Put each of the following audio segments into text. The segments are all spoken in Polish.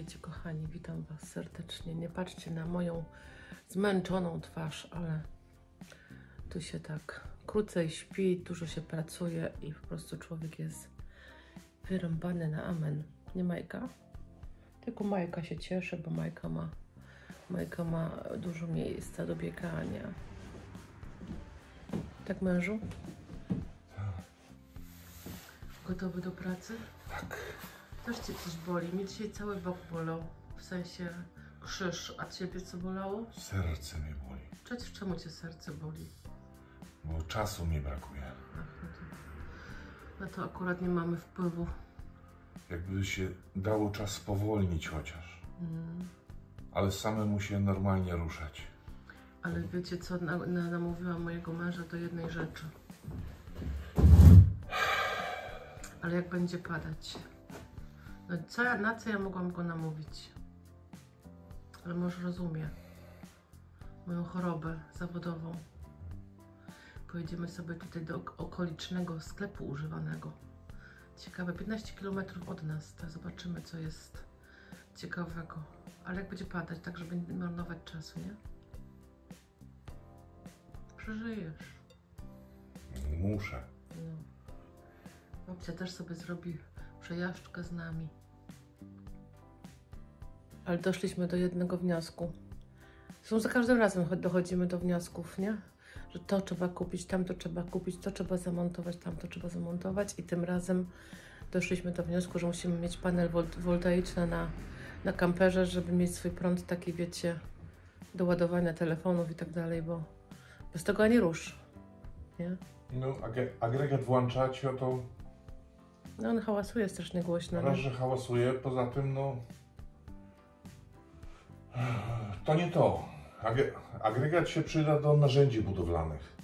Witajcie kochani, witam Was serdecznie. Nie patrzcie na moją zmęczoną twarz, ale tu się tak krócej śpi, dużo się pracuje i po prostu człowiek jest wyrąbany na amen. Nie Majka? Tylko Majka się cieszy, bo Majka ma dużo miejsca do biegania. Tak, mężu? Gotowy do pracy? Tak. Też Cię coś boli. Mnie dzisiaj cały bok bolał. W sensie krzyż. A Ciebie co bolało? Serce mnie boli. Czemu Cię serce boli? Bo czasu mi brakuje. Ach, no to akurat nie mamy wpływu. Jakby się dało czas spowolnić chociaż. Ale samemu się normalnie ruszać. Ale wiecie co? Namówiłam mojego męża do jednej rzeczy. Ale jak będzie padać? No na co ja mogłam go namówić? Ale może rozumie moją chorobę zawodową. Pojedziemy sobie tutaj do okolicznego sklepu używanego. Ciekawe, 15 km od nas. To zobaczymy, co jest ciekawego. Ale jak będzie padać, tak żeby nie marnować czasu, nie? Przeżyjesz. Muszę. No. Babcia też sobie zrobi przejażdżkę z nami. Ale doszliśmy do jednego wniosku. Zresztą za każdym razem dochodzimy do wniosków, nie? Że to trzeba kupić, tamto trzeba kupić, to trzeba zamontować, tamto trzeba zamontować. I tym razem doszliśmy do wniosku, że musimy mieć panel woltaiczny na kamperze, żeby mieć swój prąd taki, wiecie, do ładowania telefonów i tak dalej, bo bez tego ani rusz, nie? No, agregat włączacie, to No on hałasuje strasznie głośno. raz, że hałasuje, poza tym, no... To nie to. Agregat się przyda do narzędzi budowlanych.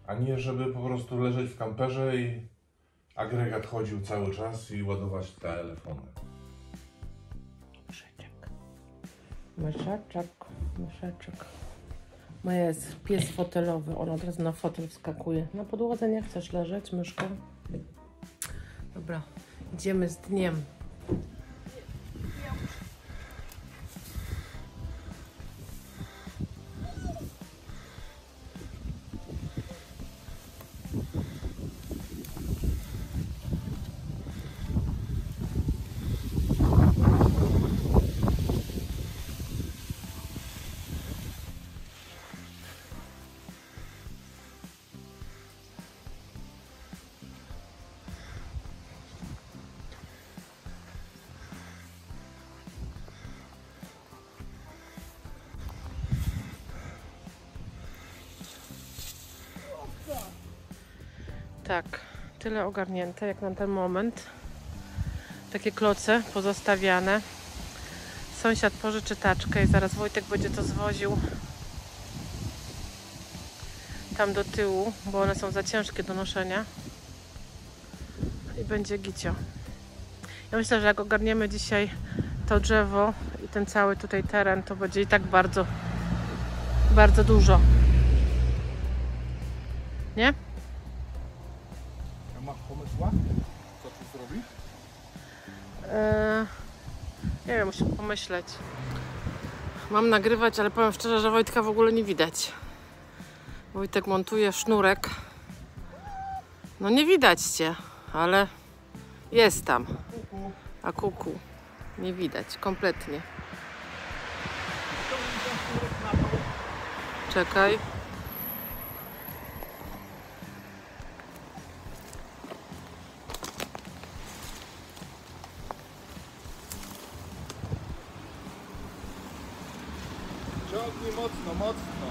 A nie, żeby po prostu leżeć w kamperze i agregat chodził cały czas i ładować telefony. Myszeczek. Moja jest pies fotelowy, on od razu na fotel wskakuje. Na podłodze nie chcesz leżeć, myszko? Dobra, idziemy z dniem. Tak, tyle ogarnięte jak na ten moment. Takie kloce pozostawiane. Sąsiad pożyczy taczkę i zaraz Wojtek będzie to zwoził tam do tyłu, bo one są za ciężkie do noszenia. I będzie gicio. Ja myślę, że jak ogarniemy dzisiaj to drzewo i ten cały tutaj teren, to będzie i tak bardzo, bardzo dużo. Nie? Masz pomysła? Co tu zrobić? Nie wiem, muszę pomyśleć. Mam nagrywać, ale powiem szczerze, że Wojtka w ogóle nie widać. Wojtek montuje sznurek. No nie widać cię, ale jest tam. A kuku nie widać kompletnie. Czekaj. Ciągnij mocno, mocno.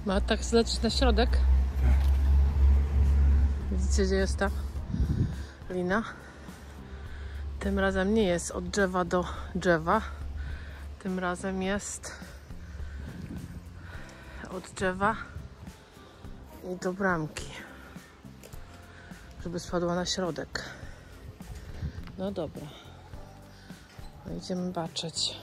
Ma tak zlecieć na środek. Widzicie, gdzie jest ta lina? Tym razem nie jest od drzewa do drzewa. Tym razem jest od drzewa i do bramki. Żeby spadła na środek. No dobra. No idziemy baczyć.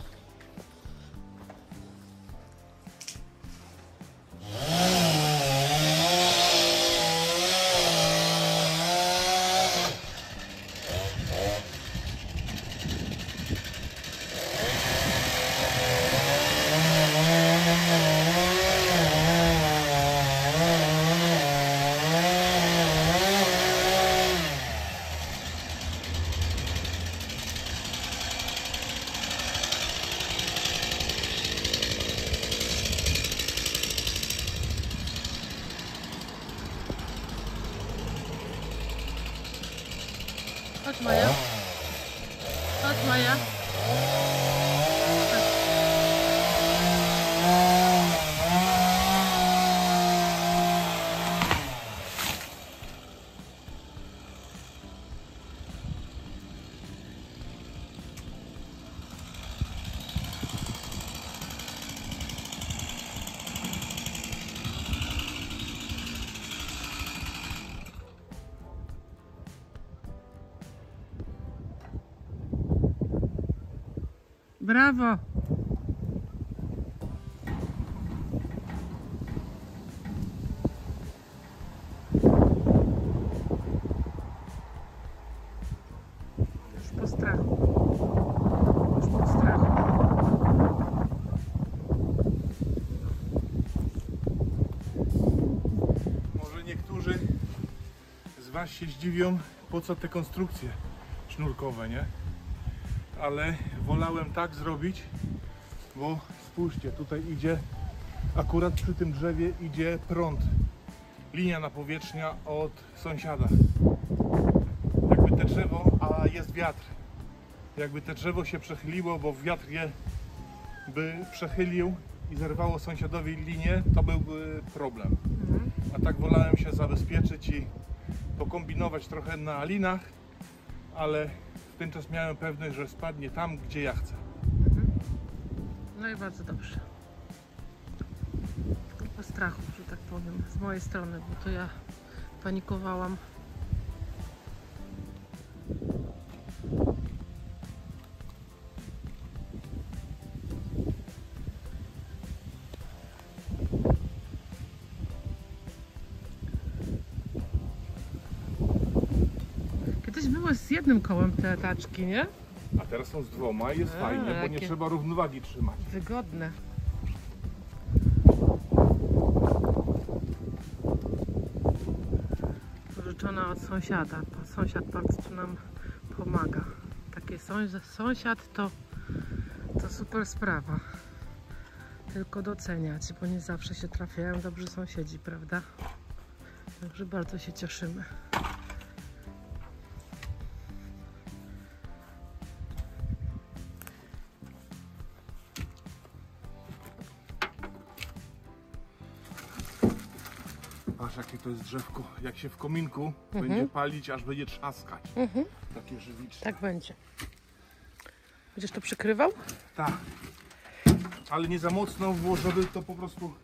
Chodź Maja. Chodź Maja. Brawo! Już po strachu. Już po strachu. Może niektórzy z Was się zdziwią, po co te konstrukcje sznurkowe, nie? Ale wolałem tak zrobić, bo spójrzcie, tutaj idzie, akurat przy tym drzewie idzie prąd, linia napowietrznia od sąsiada. Jakby te drzewo, a jest wiatr, jakby te drzewo się przechyliło, bo wiatr je by przechylił i zerwało sąsiadowi linię, to byłby problem. A tak wolałem się zabezpieczyć i pokombinować trochę na linach, ale w ten czas miałem pewność, że spadnie tam, gdzie ja chcę. No i bardzo dobrze. Po strachu, że tak powiem, z mojej strony, bo to ja panikowałam. Kiedyś były z jednym kołem te taczki, nie? A teraz są z dwoma i jest fajnie, bo nie trzeba równowagi trzymać. Wygodne. Pożyczona od sąsiada. Sąsiad bardzo tu nam pomaga. Taki sąsiad to super sprawa. Tylko doceniać, bo nie zawsze się trafiają dobrzy sąsiedzi, prawda? Także bardzo się cieszymy. Patrz, jakie to jest drzewko, jak się w kominku będzie palić, aż będzie trzaskać. Takie żywiczne. Tak będzie. Będziesz to przykrywał? Tak. Ale nie za mocno, bo żeby to po prostu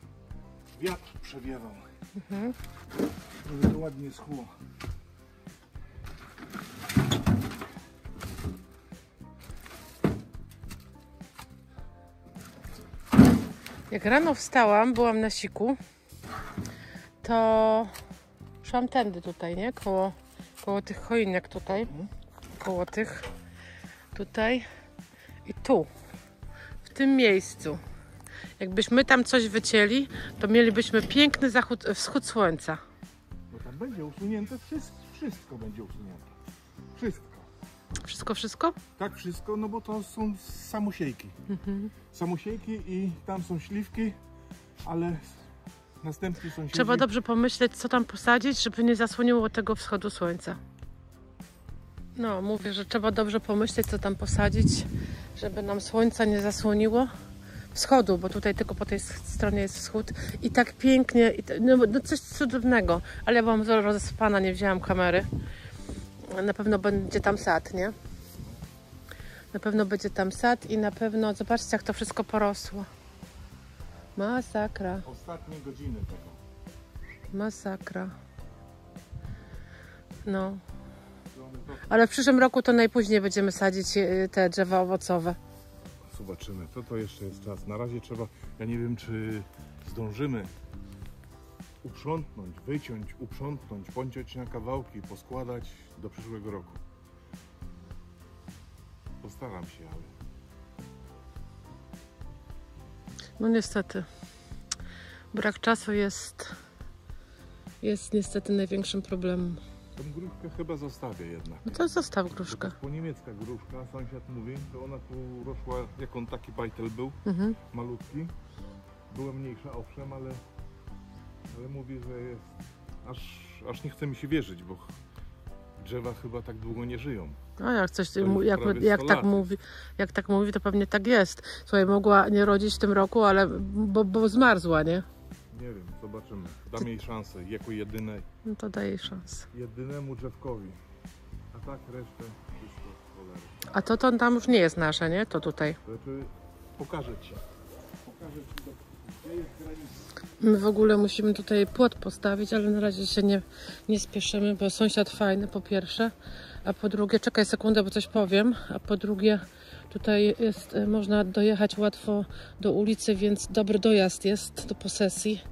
wiatr przewiewał. Żeby to ładnie schło. Jak rano wstałam, byłam na siku, to szłam tędy tutaj, nie? Koło tych choinek tutaj. Koło tych. Tutaj. I tu. W tym miejscu. Jakbyśmy tam coś wycięli, to mielibyśmy piękny wschód słońca. Bo tam będzie usunięte, wszystko będzie usunięte. Wszystko. Wszystko? Tak, wszystko, no bo to są samosiejki. Samosiejki i tam są śliwki, ale następnie sąsiedzi... Trzeba dobrze pomyśleć, co tam posadzić, żeby nie zasłoniło tego wschodu słońca. No, mówię, że trzeba dobrze pomyśleć, co tam posadzić, żeby nam słońca nie zasłoniło wschodu, bo tutaj tylko po tej stronie jest wschód i tak pięknie, no coś cudownego, ale ja byłam rozespana, nie wzięłam kamery. Na pewno będzie tam sad, nie? Na pewno będzie tam sad i na pewno, zobaczcie jak to wszystko porosło. Masakra. Ostatnie godziny tego. Masakra. No. Ale w przyszłym roku to najpóźniej będziemy sadzić te drzewa owocowe. Zobaczymy, to jeszcze jest czas. Na razie trzeba, ja nie wiem czy zdążymy uprzątnąć, wyciąć, uprzątnąć, pociąć na kawałki, poskładać do przyszłego roku. Postaram się, ale... No niestety. Brak czasu jest niestety największym problemem. Tą gruszkę chyba zostawię jednak. No to zostaw gruszkę. To jest po niemiecka gruszka, sąsiad mówi, że ona tu rosła, jak on taki bajtel był, malutki. Była mniejsza owszem, ale mówi, że jest, aż nie chce mi się wierzyć, bo drzewa chyba tak długo nie żyją. A jak coś, jak tak mówi, to pewnie tak jest. Słuchaj, mogła nie rodzić w tym roku, ale bo zmarzła, nie? Nie wiem, zobaczymy. Dam jej szansę, jako jedynej. No to daj jej szansę. Jedynemu drzewkowi. A tak resztę wszystko cholery. A to tam już nie jest nasze, nie? To tutaj. Znaczy, pokażę Ci. Gdzie jest granica. My w ogóle musimy tutaj płot postawić, ale na razie się nie spieszymy, bo sąsiad fajny po pierwsze, a po drugie, czekaj sekundę, bo coś powiem, a po drugie tutaj jest, można dojechać łatwo do ulicy, więc dobry dojazd jest do posesji,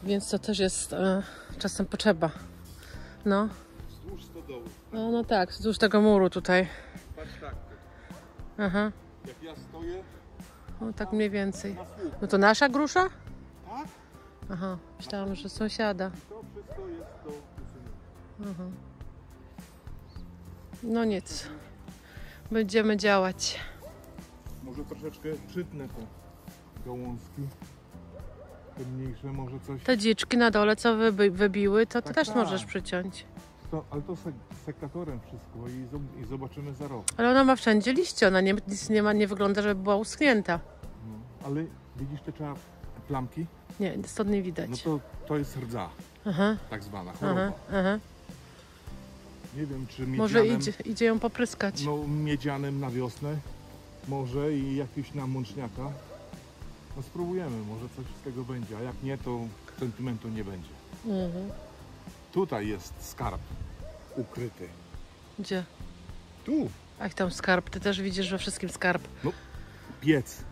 więc to też jest czasem potrzeba. No. Wzdłuż stodoły. No tak, wzdłuż tego muru tutaj. Patrz tak. Aha. Jak ja stoję. No tak mniej więcej. No to nasza grusza? Tak? Aha, myślałam, że sąsiada. To wszystko jest do usunięcia. Aha. No nic. Będziemy działać. Może troszeczkę przytnę te gałązki. Te mniejsze może coś. Te dziczki na dole, co wybiły, to ty Tak, też tak. możesz przyciąć. Ale to sekatorem wszystko i zobaczymy za rok. Ale ona ma wszędzie liście, ona nic nie ma, nie wygląda, żeby była uschnięta. No, ale widzisz te plamki? Nie, stąd nie widać. No to jest rdza, Aha, tak zwana choroba. aha. Nie wiem czy miedzianem, Może idzie ją popryskać. no miedzianem na wiosnę, może i jakiś na mączniaka. No spróbujemy, może coś z tego będzie, a jak nie, to sentymentu nie będzie. Tutaj jest skarb ukryty. Gdzie? Tu. Ach, tam skarb, ty też widzisz we wszystkim skarb. No, piec.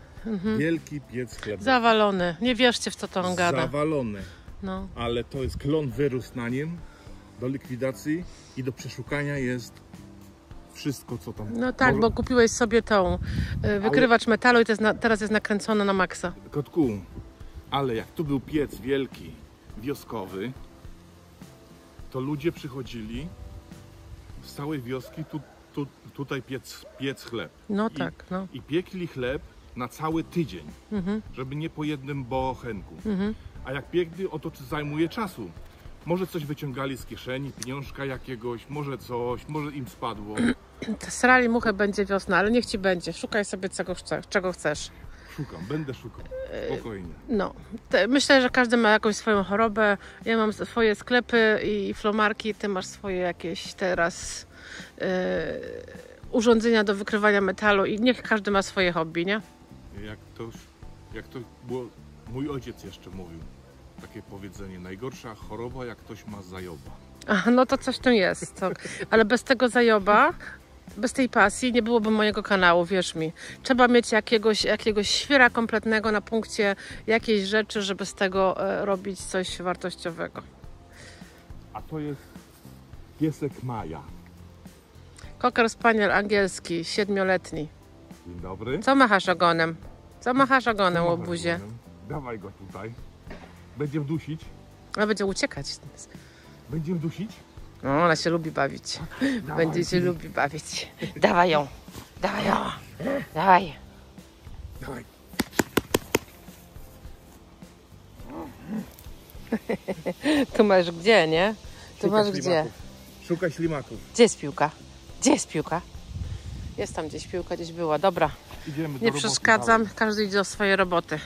Wielki piec chlebowy. Zawalony, nie wierzcie w co to on gada. Zawalony. No. Ale to jest klon wyrósł na nim do likwidacji i do przeszukania jest wszystko co tam. No tak, bo kupiłeś sobie tą wykrywacz metalu i to jest teraz jest nakręcone na maksa. Kotku, ale jak tu był piec wielki, wioskowy, to ludzie przychodzili z całej wioski tutaj piec chleb. No tak, no. I piekli chleb na cały tydzień, żeby nie po jednym bochenku. A jak piekli, to zajmuje czasu. Może coś wyciągali z kieszeni, pieniążka jakiegoś, może coś, może im spadło. Srali muchę, będzie wiosna, ale niech ci będzie. Szukaj sobie czego chcesz. Szukam, będę szukał. Spokojnie. No, myślę, że każdy ma jakąś swoją chorobę. Ja mam swoje sklepy i flomarki, ty masz swoje jakieś teraz urządzenia do wykrywania metalu i niech każdy ma swoje hobby, nie? Jak to było, mój ojciec jeszcze mówił, takie powiedzenie, najgorsza choroba jak ktoś ma zajoba. A, no to coś tu jest. Ale bez tego zajoba, bez tej pasji nie byłoby mojego kanału, wierz mi. Trzeba mieć jakiegoś świra kompletnego na punkcie jakiejś rzeczy, żeby z tego robić coś wartościowego. A to jest piesek Maja. Cocker Spaniel angielski, 7-letni. Dzień dobry. Co machasz ogonem? Co machasz ogonem, łobuzie? Dawaj go tutaj. Będziemy dusić. A będzie uciekać. Będziemy dusić? No, ona się lubi bawić. Będzie się lubi bawić. Dawaj ją. Dawaj ją. Dawaj. Dawaj. Tu masz gdzie, nie? Tu masz gdzie? Szukaj ślimaków. Gdzie jest piłka? Gdzie jest piłka? Jest tam gdzieś piłka, gdzieś była. Dobra, Idziemy do nie roboty przeszkadzam, dalej. każdy idzie do swojej roboty.